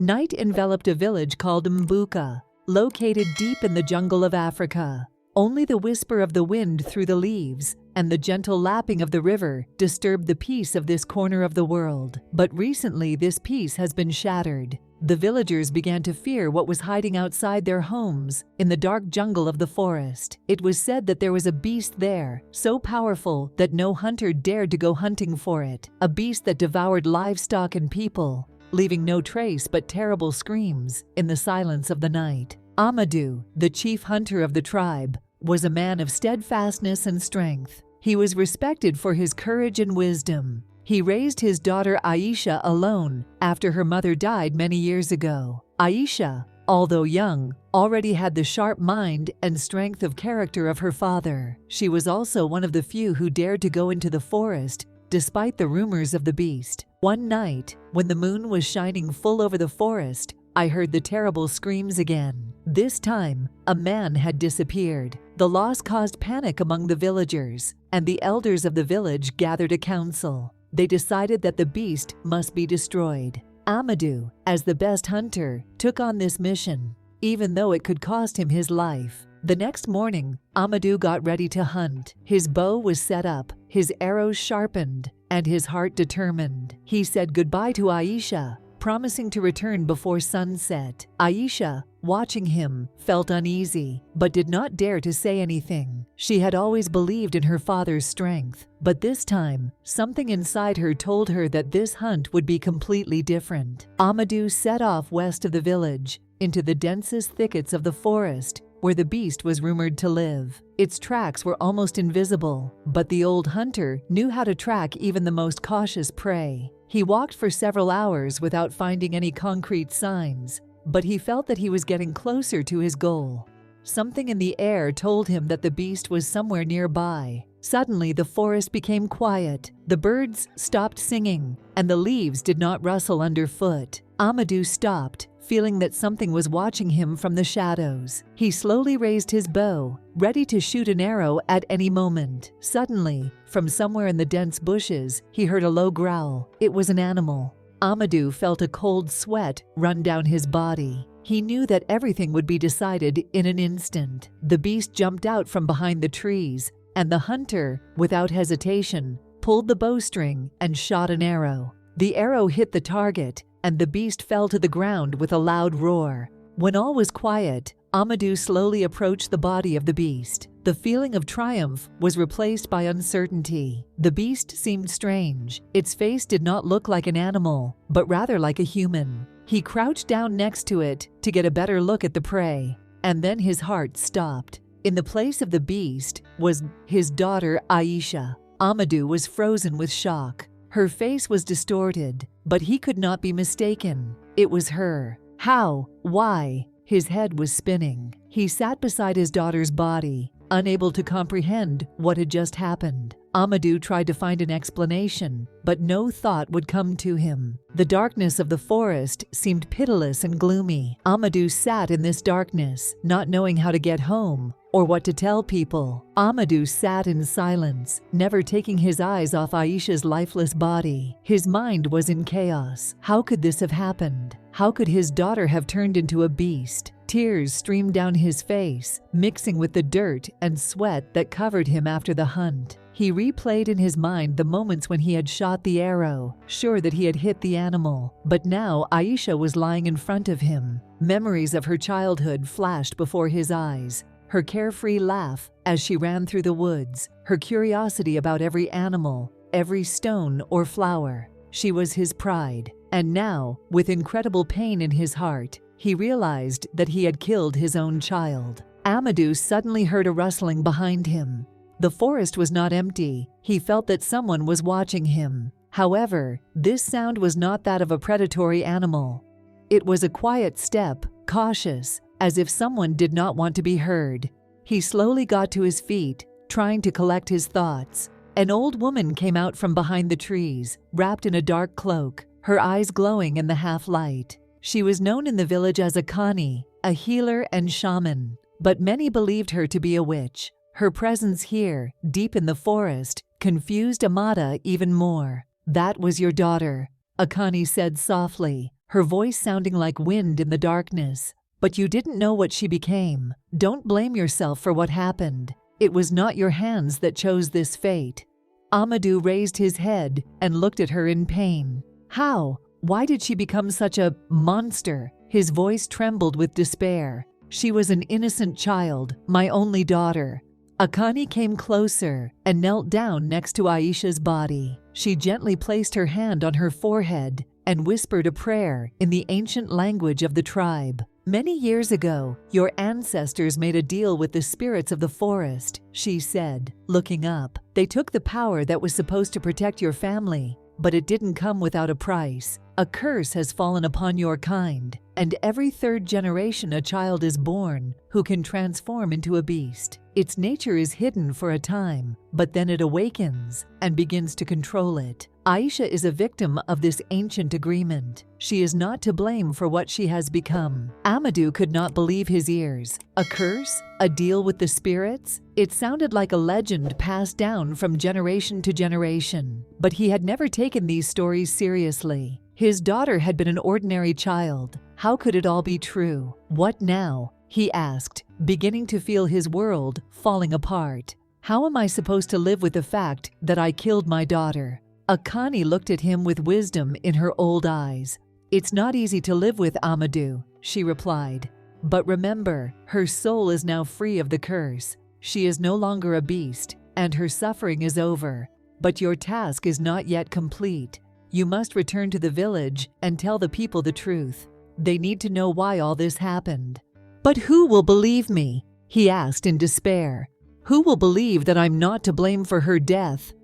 Night enveloped a village called Mbuka, located deep in the jungle of Africa. Only the whisper of the wind through the leaves and the gentle lapping of the river disturbed the peace of this corner of the world. But recently this peace has been shattered. The villagers began to fear what was hiding outside their homes in the dark jungle of the forest. It was said that there was a beast there, so powerful that no hunter dared to go hunting for it. A beast that devoured livestock and people, leaving no trace but terrible screams in the silence of the night. Amadou, the chief hunter of the tribe, was a man of steadfastness and strength. He was respected for his courage and wisdom. He raised his daughter Aisha alone after her mother died many years ago. Aisha, although young, already had the sharp mind and strength of character of her father. She was also one of the few who dared to go into the forest despite the rumors of the beast. One night, when the moon was shining full over the forest, I heard the terrible screams again. This time, a man had disappeared. The loss caused panic among the villagers, and the elders of the village gathered a council. They decided that the beast must be destroyed. Amadou, as the best hunter, took on this mission, even though it could cost him his life. The next morning, Amadou got ready to hunt. His bow was set up, his arrows sharpened, and his heart determined. He said goodbye to Aisha, promising to return before sunset. Aisha, watching him, felt uneasy, but did not dare to say anything. She had always believed in her father's strength, but this time, something inside her told her that this hunt would be completely different. Amadou set off west of the village, into the densest thickets of the forest, where the beast was rumored to live. Its tracks were almost invisible, but the old hunter knew how to track even the most cautious prey. He walked for several hours without finding any concrete signs, but he felt that he was getting closer to his goal. Something in the air told him that the beast was somewhere nearby. Suddenly, the forest became quiet. The birds stopped singing, and the leaves did not rustle underfoot. Amadou stopped, feeling that something was watching him from the shadows. He slowly raised his bow, ready to shoot an arrow at any moment. Suddenly, from somewhere in the dense bushes, he heard a low growl. It was an animal. Amadou felt a cold sweat run down his body. He knew that everything would be decided in an instant. The beast jumped out from behind the trees, and the hunter, without hesitation, pulled the bowstring and shot an arrow. The arrow hit the target, and the beast fell to the ground with a loud roar. When all was quiet, Amadou slowly approached the body of the beast. The feeling of triumph was replaced by uncertainty. The beast seemed strange. Its face did not look like an animal, but rather like a human. He crouched down next to it to get a better look at the prey, and then his heart stopped. In the place of the beast was his daughter Aisha. Amadou was frozen with shock. Her face was distorted, but he could not be mistaken. It was her. How? Why? His head was spinning. He sat beside his daughter's body, unable to comprehend what had just happened. Amadou tried to find an explanation, but no thought would come to him. The darkness of the forest seemed pitiless and gloomy. Amadou sat in this darkness, not knowing how to get home or what to tell people. Amadou sat in silence, never taking his eyes off Aisha's lifeless body. His mind was in chaos. How could this have happened? How could his daughter have turned into a beast? Tears streamed down his face, mixing with the dirt and sweat that covered him after the hunt. He replayed in his mind the moments when he had shot the arrow, sure that he had hit the animal. But now Aisha was lying in front of him. Memories of her childhood flashed before his eyes. Her carefree laugh as she ran through the woods, her curiosity about every animal, every stone or flower. She was his pride. And now, with incredible pain in his heart, he realized that he had killed his own child. Amadou suddenly heard a rustling behind him. The forest was not empty. He felt that someone was watching him. However, this sound was not that of a predatory animal. It was a quiet step, cautious, as if someone did not want to be heard. He slowly got to his feet, trying to collect his thoughts. An old woman came out from behind the trees, wrapped in a dark cloak, her eyes glowing in the half-light. She was known in the village as a Kani, a healer and shaman, but many believed her to be a witch. Her presence here, deep in the forest, confused Amada even more. "That was your daughter," Akani said softly, her voice sounding like wind in the darkness. "But you didn't know what she became. Don't blame yourself for what happened. It was not your hands that chose this fate." Amadou raised his head and looked at her in pain. "How? Why did she become such a monster?" His voice trembled with despair. "She was an innocent child, my only daughter." Akani came closer and knelt down next to Aisha's body. She gently placed her hand on her forehead and whispered a prayer in the ancient language of the tribe. "Many years ago, your ancestors made a deal with the spirits of the forest," she said, looking up. "They took the power that was supposed to protect your family, but it didn't come without a price. A curse has fallen upon your kind, and every third generation a child is born who can transform into a beast. Its nature is hidden for a time, but then it awakens and begins to control it. Aisha is a victim of this ancient agreement. She is not to blame for what she has become." Amadou could not believe his ears. A curse? A deal with the spirits? It sounded like a legend passed down from generation to generation, but he had never taken these stories seriously. His daughter had been an ordinary child. How could it all be true? "What now?" he asked, beginning to feel his world falling apart. "How am I supposed to live with the fact that I killed my daughter?" Akani looked at him with wisdom in her old eyes. "It's not easy to live with, Amadou," she replied. "But remember, her soul is now free of the curse. She is no longer a beast, and her suffering is over. But your task is not yet complete. You must return to the village and tell the people the truth. They need to know why all this happened." "But who will believe me?" he asked in despair. "Who will believe that I'm not to blame for her death?"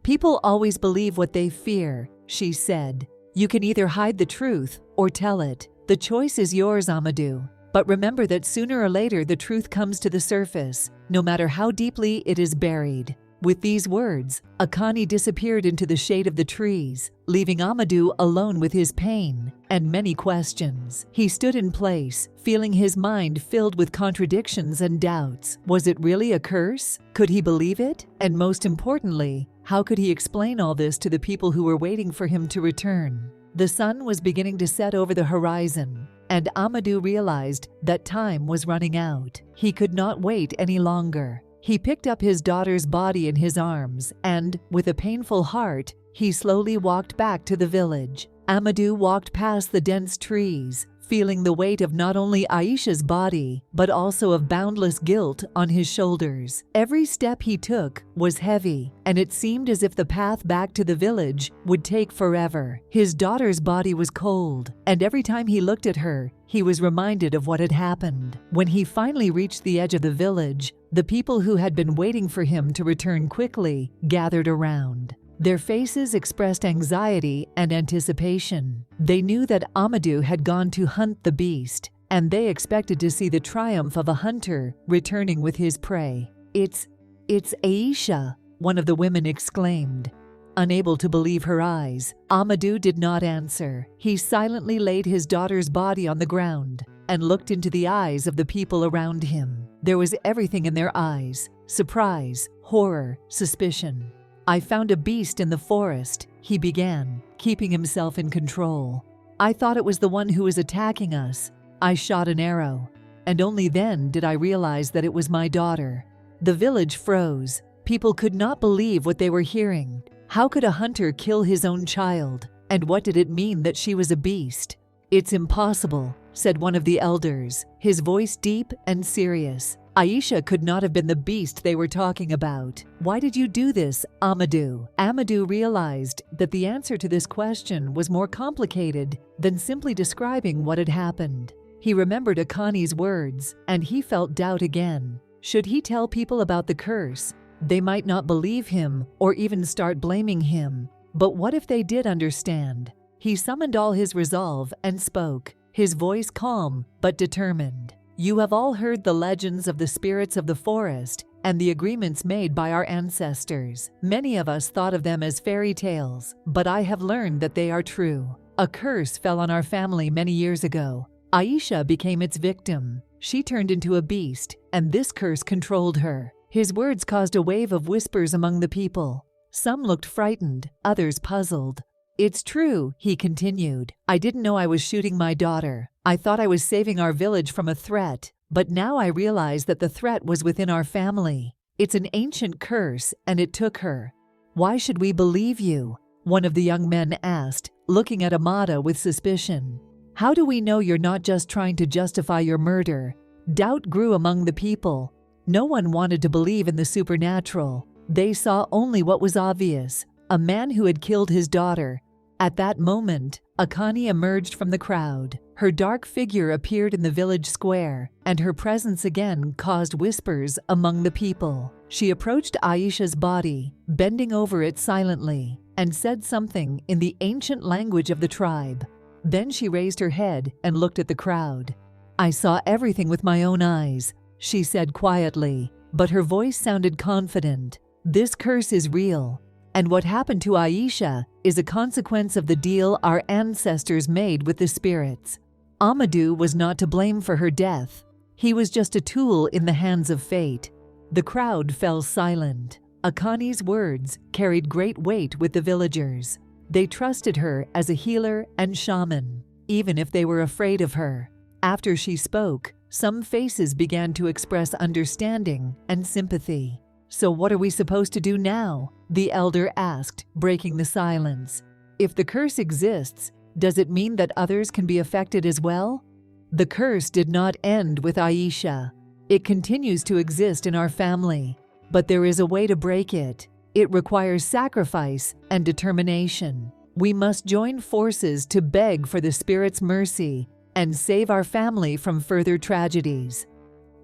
"People always believe what they fear," she said. "You can either hide the truth or tell it. The choice is yours, Amadou. But remember that sooner or later the truth comes to the surface, no matter how deeply it is buried." With these words, Akani disappeared into the shade of the trees, leaving Amadou alone with his pain and many questions. He stood in place, feeling his mind filled with contradictions and doubts. Was it really a curse? Could he believe it? And most importantly, how could he explain all this to the people who were waiting for him to return? The sun was beginning to set over the horizon, and Amadou realized that time was running out. He could not wait any longer. He picked up his daughter's body in his arms and, with a painful heart, he slowly walked back to the village. Amadou walked past the dense trees, feeling the weight of not only Aisha's body, but also of boundless guilt on his shoulders. Every step he took was heavy, and it seemed as if the path back to the village would take forever. His daughter's body was cold, and every time he looked at her, he was reminded of what had happened. When he finally reached the edge of the village, the people who had been waiting for him to return quickly gathered around. Their faces expressed anxiety and anticipation. They knew that Amadou had gone to hunt the beast, and they expected to see the triumph of a hunter returning with his prey. It's Aisha," one of the women exclaimed. Unable to believe her eyes, Amadou did not answer. He silently laid his daughter's body on the ground and looked into the eyes of the people around him. There was everything in their eyes: surprise, horror, suspicion. "I found a beast in the forest," he began, keeping himself in control. "I thought it was the one who was attacking us. I shot an arrow, and only then did I realize that it was my daughter." The village froze. People could not believe what they were hearing. How could a hunter kill his own child? And what did it mean that she was a beast? "It's impossible," said one of the elders, his voice deep and serious. "Aisha could not have been the beast they were talking about. Why did you do this, Amadou?" Amadou realized that the answer to this question was more complicated than simply describing what had happened. He remembered Akani's words, and he felt doubt again. Should he tell people about the curse? They might not believe him or even start blaming him. But what if they did understand? He summoned all his resolve and spoke, his voice calm but determined. "You have all heard the legends of the spirits of the forest and the agreements made by our ancestors. Many of us thought of them as fairy tales, but I have learned that they are true. A curse fell on our family many years ago. Aisha became its victim. She turned into a beast, and this curse controlled her." His words caused a wave of whispers among the people. Some looked frightened, others puzzled. "It's true," he continued. "I didn't know I was shooting my daughter. I thought I was saving our village from a threat, but now I realize that the threat was within our family. It's an ancient curse, and it took her." "Why should we believe you?" one of the young men asked, looking at Amada with suspicion. "How do we know you're not just trying to justify your murder?" Doubt grew among the people. No one wanted to believe in the supernatural. They saw only what was obvious: a man who had killed his daughter. At that moment, Akani emerged from the crowd. Her dark figure appeared in the village square, and her presence again caused whispers among the people. She approached Aisha's body, bending over it silently, and said something in the ancient language of the tribe. Then she raised her head and looked at the crowd. "I saw everything with my own eyes," she said quietly, but her voice sounded confident. "This curse is real, and what happened to Aisha is a consequence of the deal our ancestors made with the spirits. Amadou was not to blame for her death. He was just a tool in the hands of fate." The crowd fell silent. Akani's words carried great weight with the villagers. They trusted her as a healer and shaman, even if they were afraid of her. After she spoke, some faces began to express understanding and sympathy. "So what are we supposed to do now?" the elder asked, breaking the silence. "If the curse exists, does it mean that others can be affected as well?" "The curse did not end with Aisha. It continues to exist in our family, but there is a way to break it. It requires sacrifice and determination. We must join forces to beg for the Spirit's mercy and save our family from further tragedies."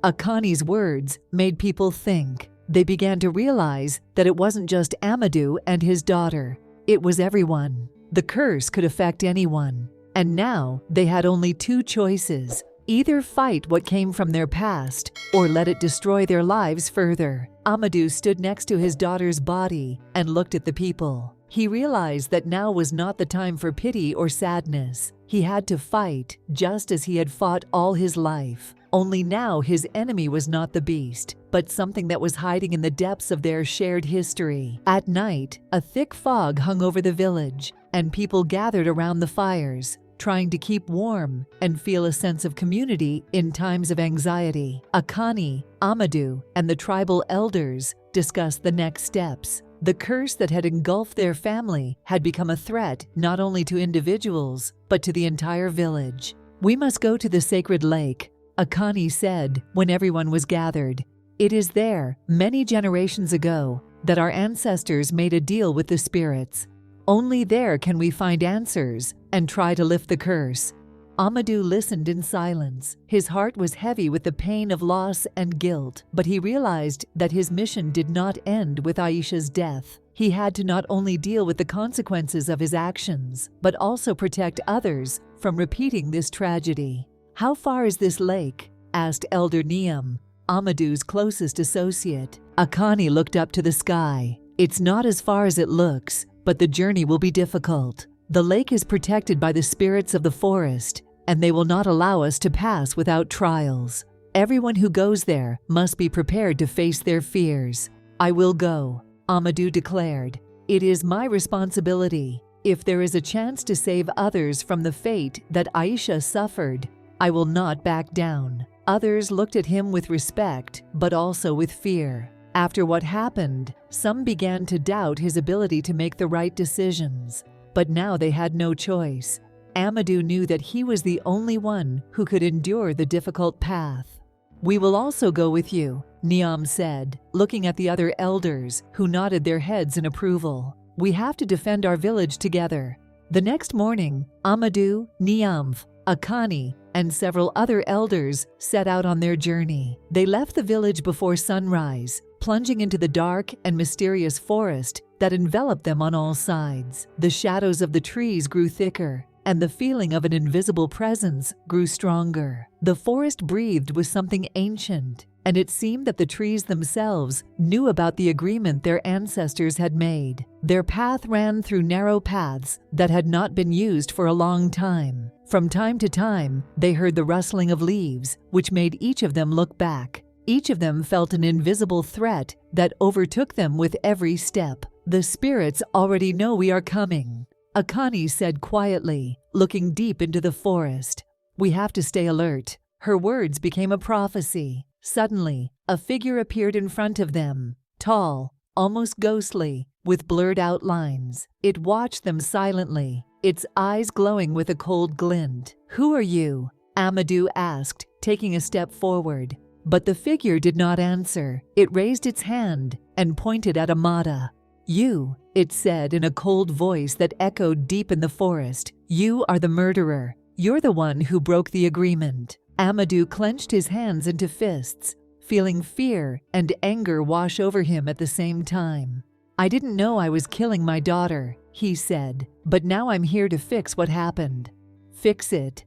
Akani's words made people think. They began to realize that it wasn't just Amadou and his daughter. It was everyone. The curse could affect anyone. And now they had only two choices: either fight what came from their past or let it destroy their lives further. Amadou stood next to his daughter's body and looked at the people. He realized that now was not the time for pity or sadness. He had to fight, just as he had fought all his life. Only now his enemy was not the beast, but something that was hiding in the depths of their shared history. At night, a thick fog hung over the village, and people gathered around the fires, trying to keep warm and feel a sense of community in times of anxiety. Akani, Amadou, and the tribal elders discussed the next steps. The curse that had engulfed their family had become a threat not only to individuals, but to the entire village. "We must go to the sacred lake," Akani said when everyone was gathered. "It is there, many generations ago, that our ancestors made a deal with the spirits. Only there can we find answers and try to lift the curse." Amadou listened in silence. His heart was heavy with the pain of loss and guilt, but he realized that his mission did not end with Aisha's death. He had to not only deal with the consequences of his actions, but also protect others from repeating this tragedy. "How far is this lake?" asked Elder Niam, Amadou's closest associate. Akani looked up to the sky. "It's not as far as it looks, but the journey will be difficult. The lake is protected by the spirits of the forest, and they will not allow us to pass without trials. Everyone who goes there must be prepared to face their fears." "I will go," Amadou declared. "It is my responsibility. If there is a chance to save others from the fate that Aisha suffered, I will not back down." Others looked at him with respect, but also with fear. After what happened, some began to doubt his ability to make the right decisions. But now they had no choice. Amadou knew that he was the only one who could endure the difficult path. "We will also go with you," Niam said, looking at the other elders, who nodded their heads in approval. "We have to defend our village together." The next morning, Amadou, Niamv, Akani, and several other elders set out on their journey. They left the village before sunrise, plunging into the dark and mysterious forest that enveloped them on all sides. The shadows of the trees grew thicker, and the feeling of an invisible presence grew stronger. The forest breathed with something ancient, and it seemed that the trees themselves knew about the agreement their ancestors had made. Their path ran through narrow paths that had not been used for a long time. From time to time, they heard the rustling of leaves, which made each of them look back. Each of them felt an invisible threat that overtook them with every step. "The spirits already know we are coming," Akani said quietly, looking deep into the forest. "We have to stay alert." Her words became a prophecy. Suddenly, a figure appeared in front of them, tall, almost ghostly, with blurred outlines. It watched them silently, its eyes glowing with a cold glint. "Who are you?" Amadou asked, taking a step forward. But the figure did not answer. It raised its hand and pointed at Amada. "You," it said in a cold voice that echoed deep in the forest. "You are the murderer. You're the one who broke the agreement." Amadou clenched his hands into fists, feeling fear and anger wash over him at the same time. "I didn't know I was killing my daughter," he said, "but now I'm here to fix what happened." "Fix it."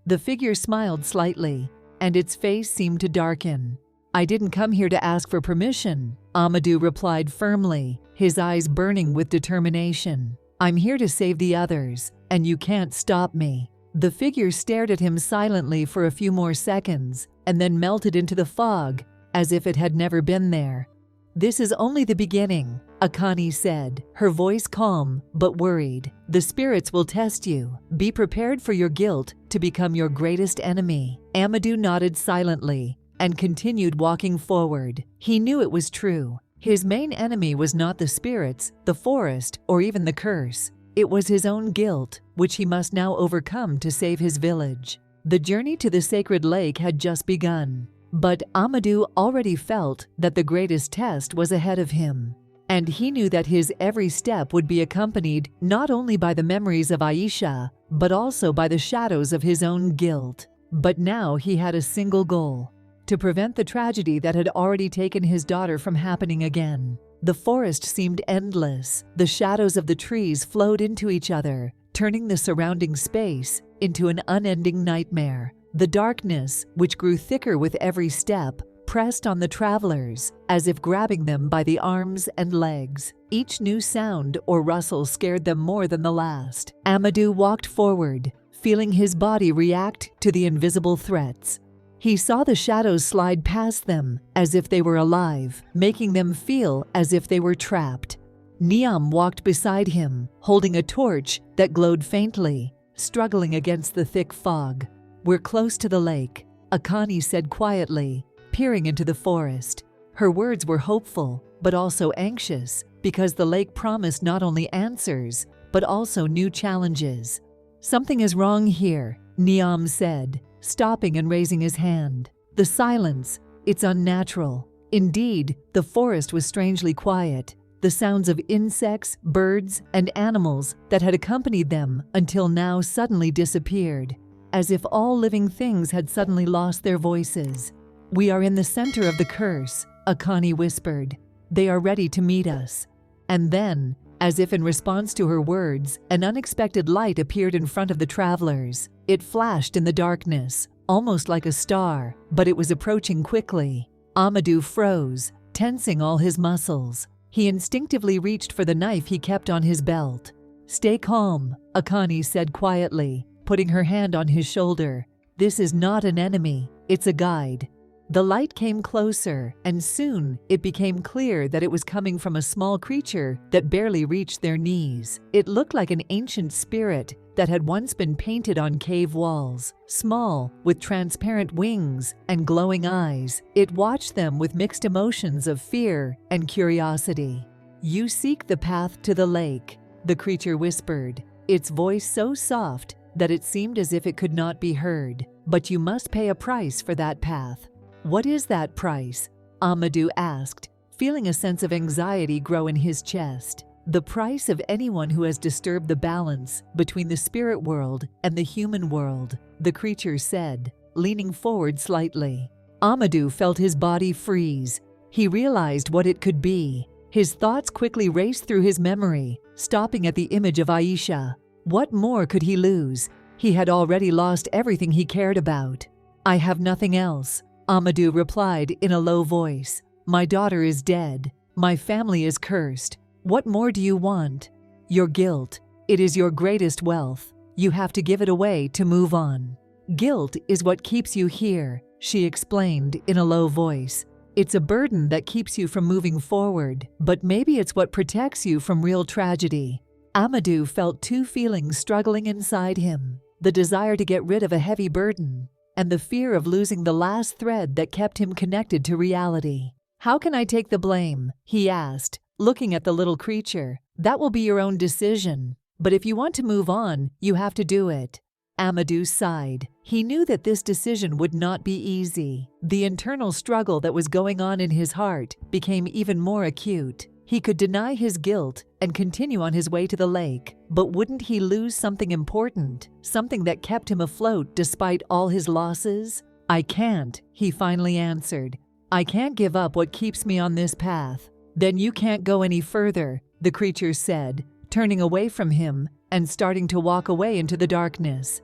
The figure smiled slightly, and its face seemed to darken. "I didn't come here to ask for permission," Amadou replied firmly, his eyes burning with determination. "I'm here to save the others, and you can't stop me." The figure stared at him silently for a few more seconds, and then melted into the fog, as if it had never been there. "This is only the beginning," Akani said, her voice calm but worried. "The spirits will test you. Be prepared for your guilt to become your greatest enemy." Amadou nodded silently and continued walking forward. He knew it was true. His main enemy was not the spirits, the forest, or even the curse. It was his own guilt, which he must now overcome to save his village. The journey to the sacred lake had just begun, but Amadou already felt that the greatest test was ahead of him. And he knew that his every step would be accompanied not only by the memories of Aisha, but also by the shadows of his own guilt. But now he had a single goal: to prevent the tragedy that had already taken his daughter from happening again. The forest seemed endless. The shadows of the trees flowed into each other, turning the surrounding space into an unending nightmare. The darkness, which grew thicker with every step, pressed on the travelers, as if grabbing them by the arms and legs. Each new sound or rustle scared them more than the last. Amadou walked forward, feeling his body react to the invisible threats. He saw the shadows slide past them as if they were alive, making them feel as if they were trapped. Niam walked beside him, holding a torch that glowed faintly, struggling against the thick fog. "We're close to the lake," Akani said quietly, peering into the forest. Her words were hopeful, but also anxious, because the lake promised not only answers, but also new challenges. "Something is wrong here," Niam said, stopping and raising his hand. The silence, it's unnatural. Indeed, the forest was strangely quiet. The sounds of insects, birds, and animals that had accompanied them until now suddenly disappeared, as if all living things had suddenly lost their voices. "We are in the center of the curse," Akani whispered. "They are ready to meet us." And then, as if in response to her words, an unexpected light appeared in front of the travelers. It flashed in the darkness, almost like a star, but it was approaching quickly. Amadou froze, tensing all his muscles. He instinctively reached for the knife he kept on his belt. "Stay calm," Akani said quietly, putting her hand on his shoulder. "This is not an enemy, it's a guide." The light came closer, and soon it became clear that it was coming from a small creature that barely reached their knees. It looked like an ancient spirit that had once been painted on cave walls. Small, with transparent wings and glowing eyes, it watched them with mixed emotions of fear and curiosity. "You seek the path to the lake," the creature whispered, its voice so soft that it seemed as if it could not be heard. "But you must pay a price for that path." "What is that price?" Amadou asked, feeling a sense of anxiety grow in his chest. "The price of anyone who has disturbed the balance between the spirit world and the human world," the creature said, leaning forward slightly. Amadou felt his body freeze. He realized what it could be. His thoughts quickly raced through his memory, stopping at the image of Aisha. What more could he lose? He had already lost everything he cared about. "I have nothing else," Amadou replied in a low voice. "My daughter is dead. My family is cursed. What more do you want?" "Your guilt. It is your greatest wealth. You have to give it away to move on." "Guilt is what keeps you here," she explained in a low voice. "It's a burden that keeps you from moving forward, but maybe it's what protects you from real tragedy." Amadou felt two feelings struggling inside him: the desire to get rid of a heavy burden, and the fear of losing the last thread that kept him connected to reality. "How can I take the blame?" he asked, looking at the little creature. "That will be your own decision. But if you want to move on, you have to do it." Amadou sighed. He knew that this decision would not be easy. The internal struggle that was going on in his heart became even more acute. He could deny his guilt and continue on his way to the lake, but wouldn't he lose something important, something that kept him afloat despite all his losses? "I can't," he finally answered. "I can't give up what keeps me on this path." "Then you can't go any further," the creature said, turning away from him and starting to walk away into the darkness.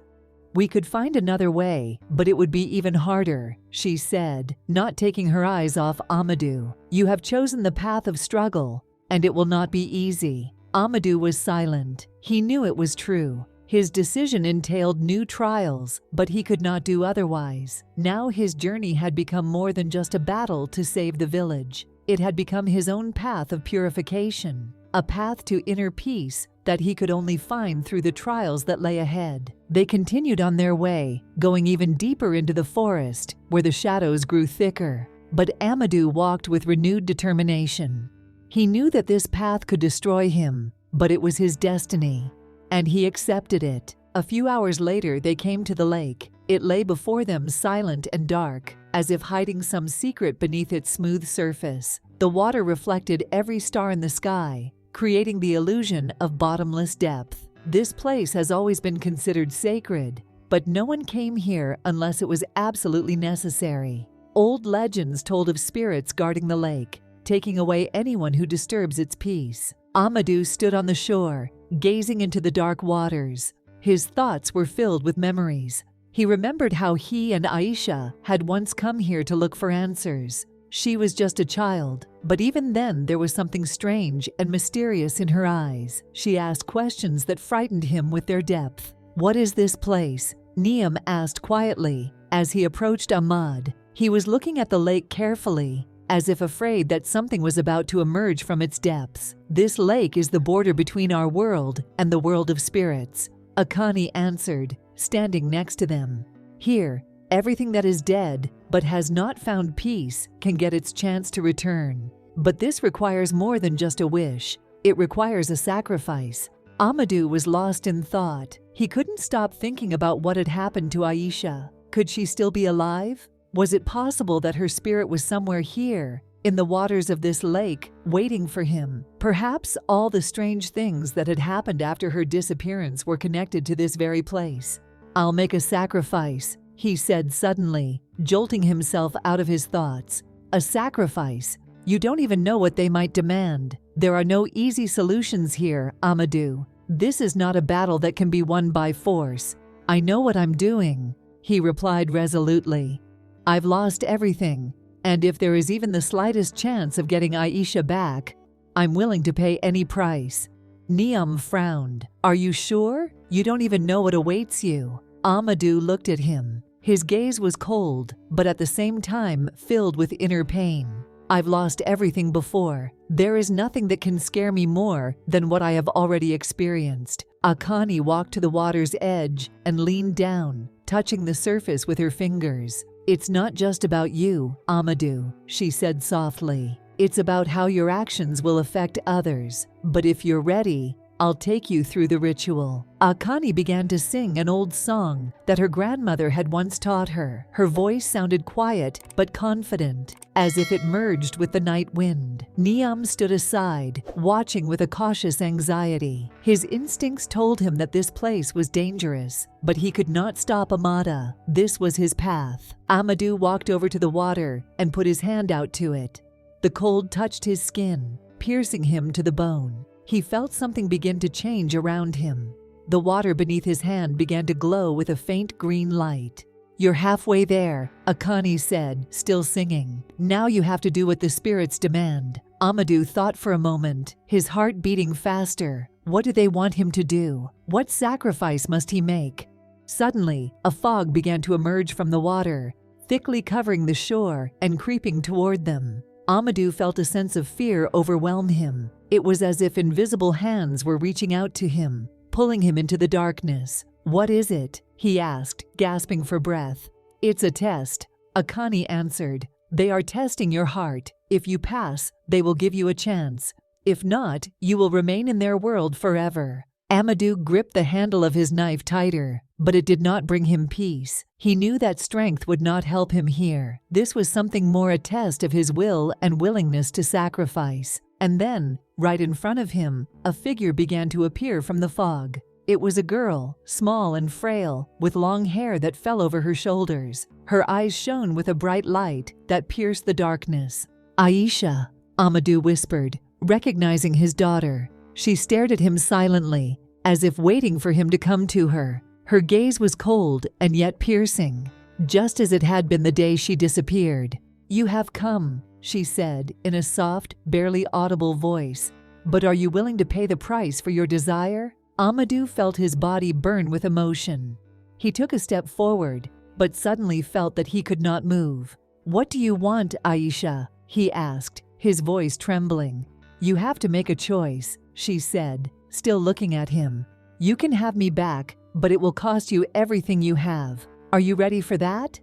"We could find another way, but it would be even harder," she said, not taking her eyes off Amadou. "You have chosen the path of struggle, and it will not be easy." Amadou was silent. He knew it was true. His decision entailed new trials, but he could not do otherwise. Now his journey had become more than just a battle to save the village. It had become his own path of purification, a path to inner peace that he could only find through the trials that lay ahead. They continued on their way, going even deeper into the forest, where the shadows grew thicker. But Amadou walked with renewed determination. He knew that this path could destroy him, but it was his destiny, and he accepted it. A few hours later, they came to the lake. It lay before them silent and dark, as if hiding some secret beneath its smooth surface. The water reflected every star in the sky, creating the illusion of bottomless depth. This place has always been considered sacred, but no one came here unless it was absolutely necessary. Old legends told of spirits guarding the lake, taking away anyone who disturbs its peace. Amadou stood on the shore, gazing into the dark waters. His thoughts were filled with memories. He remembered how he and Aisha had once come here to look for answers. She was just a child, but even then there was something strange and mysterious in her eyes. She asked questions that frightened him with their depth. "What is this place?" Niam asked quietly as he approached Ahmad. He was looking at the lake carefully, as if afraid that something was about to emerge from its depths. "This lake is the border between our world and the world of spirits," Akani answered, standing next to them. "Here, everything that is dead but has not found peace can get its chance to return. But this requires more than just a wish. It requires a sacrifice." Amadou was lost in thought. He couldn't stop thinking about what had happened to Aisha. Could she still be alive? Was it possible that her spirit was somewhere here, in the waters of this lake, waiting for him? Perhaps all the strange things that had happened after her disappearance were connected to this very place. "I'll make a sacrifice," he said suddenly, jolting himself out of his thoughts. "A sacrifice? You don't even know what they might demand. There are no easy solutions here, Amadou. This is not a battle that can be won by force." "I know what I'm doing," he replied resolutely. "I've lost everything, and if there is even the slightest chance of getting Aisha back, I'm willing to pay any price." Niam frowned. "Are you sure? You don't even know what awaits you." Amadou looked at him. His gaze was cold, but at the same time filled with inner pain. "I've lost everything before. There is nothing that can scare me more than what I have already experienced." Akani walked to the water's edge and leaned down, touching the surface with her fingers. "It's not just about you, Amadou," she said softly. "It's about how your actions will affect others. But if you're ready, I'll take you through the ritual." Akani began to sing an old song that her grandmother had once taught her. Her voice sounded quiet but confident, as if it merged with the night wind. Niam stood aside, watching with a cautious anxiety. His instincts told him that this place was dangerous, but he could not stop Amada. This was his path. Amadou walked over to the water and put his hand out to it. The cold touched his skin, piercing him to the bone. He felt something begin to change around him. The water beneath his hand began to glow with a faint green light. "You're halfway there," Akani said, still singing. "Now you have to do what the spirits demand." Amadou thought for a moment, his heart beating faster. What do they want him to do? What sacrifice must he make? Suddenly, a fog began to emerge from the water, thickly covering the shore and creeping toward them. Amadou felt a sense of fear overwhelm him. It was as if invisible hands were reaching out to him, pulling him into the darkness. "What is it?" he asked, gasping for breath. "It's a test," Akani answered. "They are testing your heart. If you pass, they will give you a chance. If not, you will remain in their world forever." Amadou gripped the handle of his knife tighter, but it did not bring him peace. He knew that strength would not help him here. This was something more, a test of his will and willingness to sacrifice. And then, right in front of him, a figure began to appear from the fog. It was a girl, small and frail, with long hair that fell over her shoulders. Her eyes shone with a bright light that pierced the darkness. "Aisha," Amadou whispered, recognizing his daughter. She stared at him silently, as if waiting for him to come to her. Her gaze was cold and yet piercing, just as it had been the day she disappeared. "You have come," she said in a soft, barely audible voice. "But are you willing to pay the price for your desire?" Amadou felt his body burn with emotion. He took a step forward, but suddenly felt that he could not move. "What do you want, Aisha?" he asked, his voice trembling. "You have to make a choice," she said, still looking at him. "You can have me back, but it will cost you everything you have. Are you ready for that?"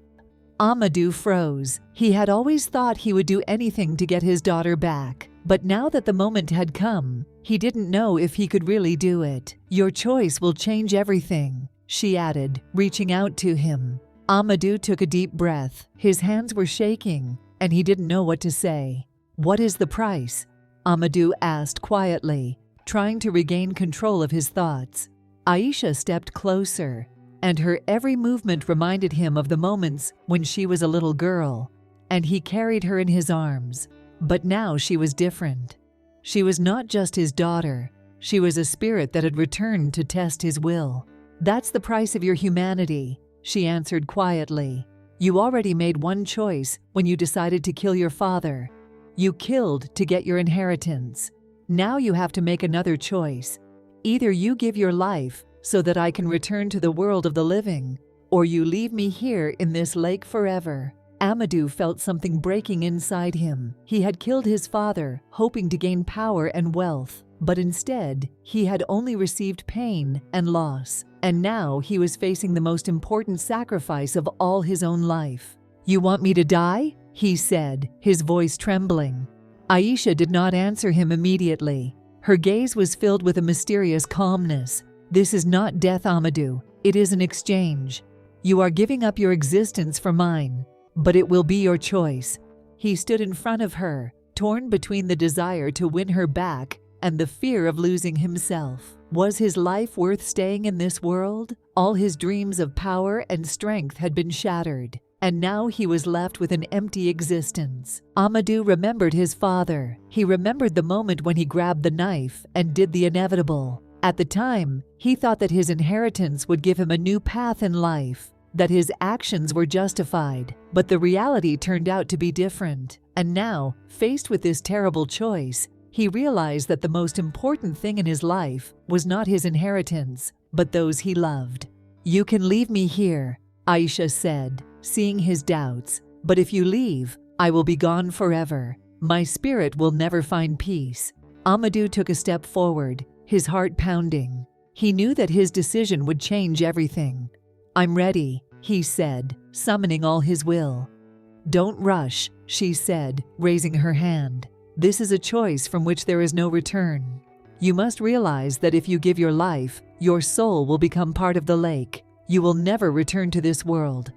Amadou froze. He had always thought he would do anything to get his daughter back, but now that the moment had come, he didn't know if he could really do it. "Your choice will change everything," she added, reaching out to him. Amadou took a deep breath. His hands were shaking, and he didn't know what to say. "What is the price?" Amadou asked quietly, trying to regain control of his thoughts. Aisha stepped closer, and her every movement reminded him of the moments when she was a little girl, and he carried her in his arms. But now she was different. She was not just his daughter. She was a spirit that had returned to test his will. "That's the price of your humanity," she answered quietly. "You already made one choice when you decided to kill your father. You killed to get your inheritance. Now you have to make another choice. Either you give your life so that I can return to the world of the living, or you leave me here in this lake forever." Amadou felt something breaking inside him. He had killed his father, hoping to gain power and wealth, but instead, he had only received pain and loss. And now he was facing the most important sacrifice of all his own life. "You want me to die?" he said, his voice trembling. Aisha did not answer him immediately. Her gaze was filled with a mysterious calmness. "This is not death, Amadou. It is an exchange. You are giving up your existence for mine, but it will be your choice." He stood in front of her, torn between the desire to win her back and the fear of losing himself. Was his life worth staying in this world? All his dreams of power and strength had been shattered, and now he was left with an empty existence. Amadou remembered his father. He remembered the moment when he grabbed the knife and did the inevitable. At the time, he thought that his inheritance would give him a new path in life, that his actions were justified, but the reality turned out to be different. And now, faced with this terrible choice, he realized that the most important thing in his life was not his inheritance, but those he loved. "You can leave me here," Aisha said, seeing his doubts. "But if you leave, I will be gone forever. My spirit will never find peace." Amadou took a step forward, his heart pounding. He knew that his decision would change everything. "I'm ready," he said, summoning all his will. "Don't rush," she said, raising her hand. "This is a choice from which there is no return. You must realize that if you give your life, your soul will become part of the lake. You will never return to this world."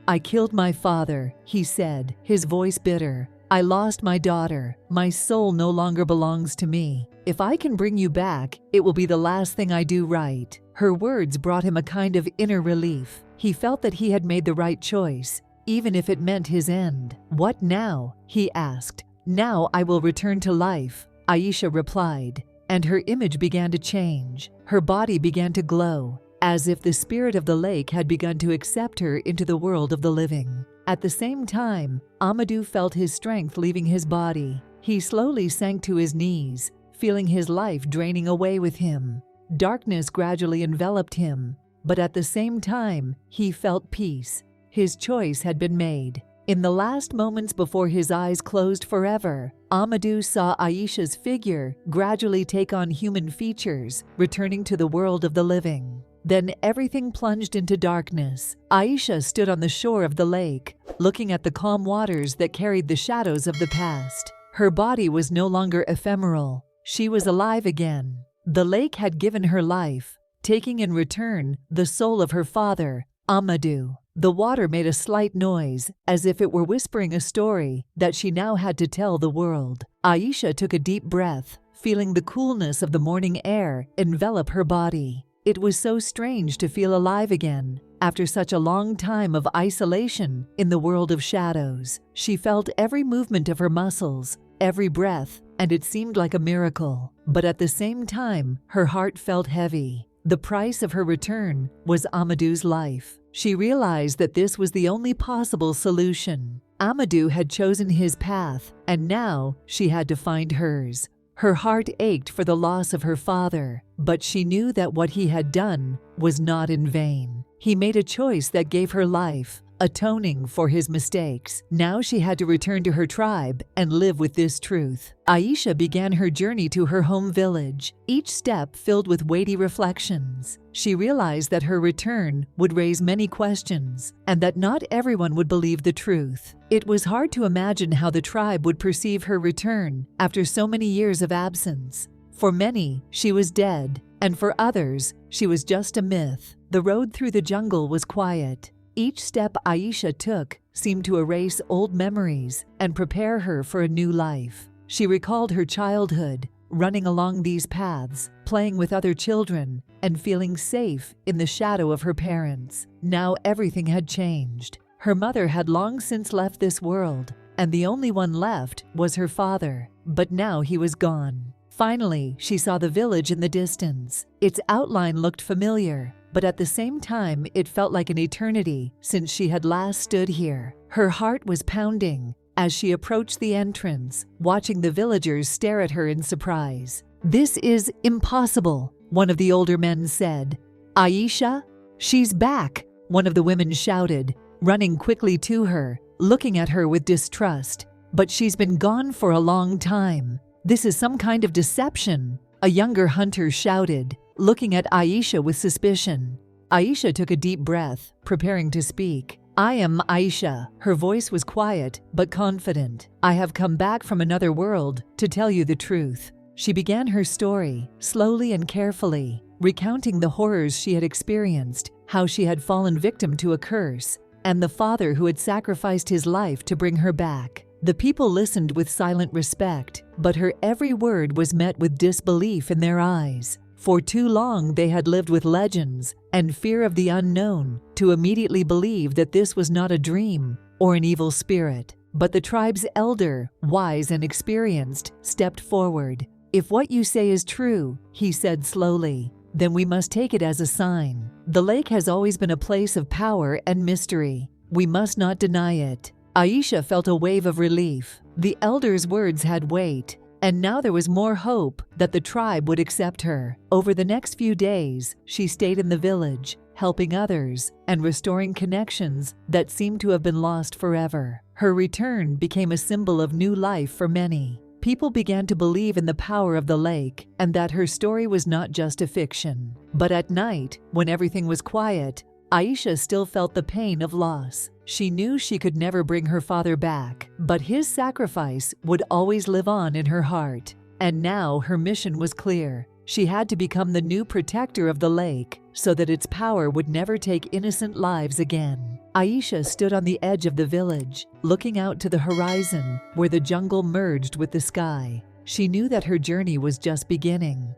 "I killed my father," he said, his voice bitter. "I lost my daughter. My soul no longer belongs to me. If I can bring you back, it will be the last thing I do right." Her words brought him a kind of inner relief. He felt that he had made the right choice, even if it meant his end. "What now?" he asked. "Now I will return to life," Aisha replied, and her image began to change. Her body began to glow, as if the spirit of the lake had begun to accept her into the world of the living. At the same time, Amadou felt his strength leaving his body. He slowly sank to his knees, feeling his life draining away with him. Darkness gradually enveloped him, but at the same time, he felt peace. His choice had been made. In the last moments before his eyes closed forever, Amadou saw Aisha's figure gradually take on human features, returning to the world of the living. Then everything plunged into darkness. Aisha stood on the shore of the lake, looking at the calm waters that carried the shadows of the past. Her body was no longer ephemeral. She was alive again. The lake had given her life, taking in return the soul of her father, Amadou. The water made a slight noise, as if it were whispering a story that she now had to tell the world. Aisha took a deep breath, feeling the coolness of the morning air envelop her body. It was so strange to feel alive again, after such a long time of isolation in the world of shadows. She felt every movement of her muscles, every breath, and it seemed like a miracle. But at the same time, her heart felt heavy. The price of her return was Amadou's life. She realized that this was the only possible solution. Amadou had chosen his path, and now she had to find hers. Her heart ached for the loss of her father, but she knew that what he had done was not in vain. He made a choice that gave her life, atoning for his mistakes. Now she had to return to her tribe and live with this truth. Aisha began her journey to her home village, each step filled with weighty reflections. She realized that her return would raise many questions, and that not everyone would believe the truth. It was hard to imagine how the tribe would perceive her return after so many years of absence. For many, she was dead, and for others, she was just a myth. The road through the jungle was quiet. Each step Aisha took seemed to erase old memories and prepare her for a new life. She recalled her childhood, running along these paths, playing with other children, and feeling safe in the shadow of her parents. Now everything had changed. Her mother had long since left this world, and the only one left was her father. But now he was gone. Finally, she saw the village in the distance. Its outline looked familiar, but at the same time it felt like an eternity since she had last stood here. Her heart was pounding as she approached the entrance, watching the villagers stare at her in surprise. "This is impossible," one of the older men said. "Aisha? She's back," one of the women shouted, running quickly to her, looking at her with distrust. "But she's been gone for a long time. This is some kind of deception," a younger hunter shouted, looking at Aisha with suspicion. Aisha took a deep breath, preparing to speak. "I am Aisha." Her voice was quiet but confident. "I have come back from another world to tell you the truth." She began her story, slowly and carefully, recounting the horrors she had experienced, how she had fallen victim to a curse, and the father who had sacrificed his life to bring her back. The people listened with silent respect, but her every word was met with disbelief in their eyes. For too long they had lived with legends and fear of the unknown to immediately believe that this was not a dream or an evil spirit. But the tribe's elder, wise and experienced, stepped forward. "If what you say is true," he said slowly, "then we must take it as a sign. The lake has always been a place of power and mystery. We must not deny it." Aisha felt a wave of relief. The elder's words had weight, and now there was more hope that the tribe would accept her. Over the next few days, she stayed in the village, helping others and restoring connections that seemed to have been lost forever. Her return became a symbol of new life for many. People began to believe in the power of the lake and that her story was not just a fiction. But at night, when everything was quiet, Aisha still felt the pain of loss. She knew she could never bring her father back, but his sacrifice would always live on in her heart. And now her mission was clear. She had to become the new protector of the lake so that its power would never take innocent lives again. Aisha stood on the edge of the village, looking out to the horizon where the jungle merged with the sky. She knew that her journey was just beginning.